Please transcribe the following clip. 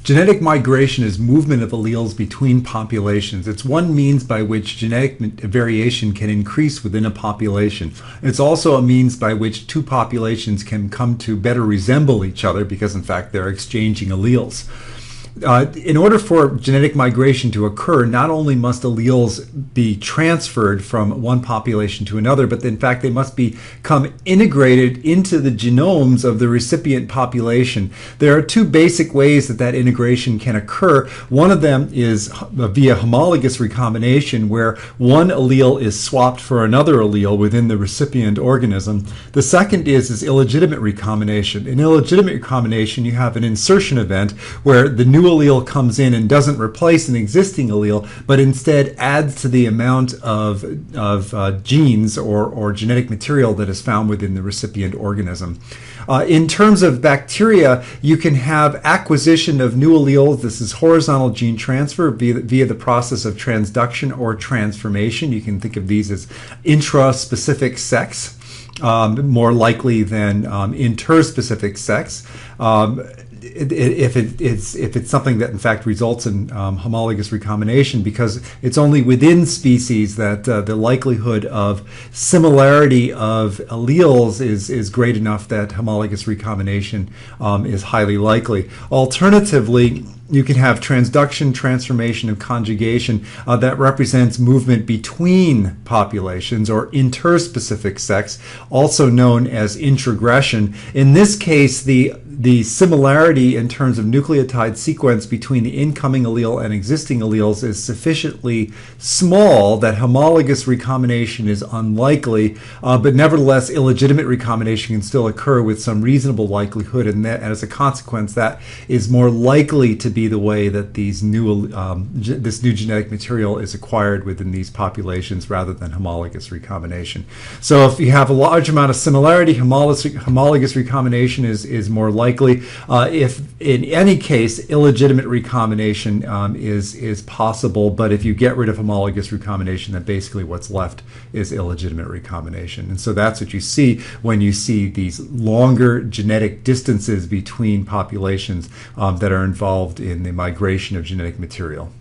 Genetic migration is movement of alleles between populations. It's one means by which genetic variation can increase within a population. It's also a means by which two populations can come to better resemble each other because, in fact, they're exchanging alleles. In order for genetic migration to occur, not only must alleles be transferred from one population to another, but in fact they must become integrated into the genomes of the recipient population. There are two basic ways that that integration can occur. One of them is via homologous recombination, where one allele is swapped for another allele within the recipient organism. The second is illegitimate recombination. In illegitimate recombination, you have an insertion event where the new allele comes in and doesn't replace an existing allele, but instead adds to the amount of genes or genetic material that is found within the recipient organism. In terms of bacteria, you can have acquisition of new alleles. This is horizontal gene transfer via the process of transduction or transformation. You can think of these as intraspecific sex, more likely than interspecific sex. If it's something that in fact results in homologous recombination, because it's only within species that the likelihood of similarity of alleles is great enough that homologous recombination is highly likely. Alternatively, you can have transduction, transformation, and conjugation that represents movement between populations, or interspecific sex, also known as introgression. In this case, the similarity in terms of nucleotide sequence between the incoming allele and existing alleles is sufficiently small that homologous recombination is unlikely, but nevertheless illegitimate recombination can still occur with some reasonable likelihood, and as a consequence that is more likely to be the way that this new genetic material is acquired within these populations rather than homologous recombination. So if you have a large amount of similarity, homologous recombination is more likely. If in any case illegitimate recombination is possible, but if you get rid of homologous recombination, then basically what's left is illegitimate recombination. And so that's what you see when you see these longer genetic distances between populations that are involved in the migration of genetic material.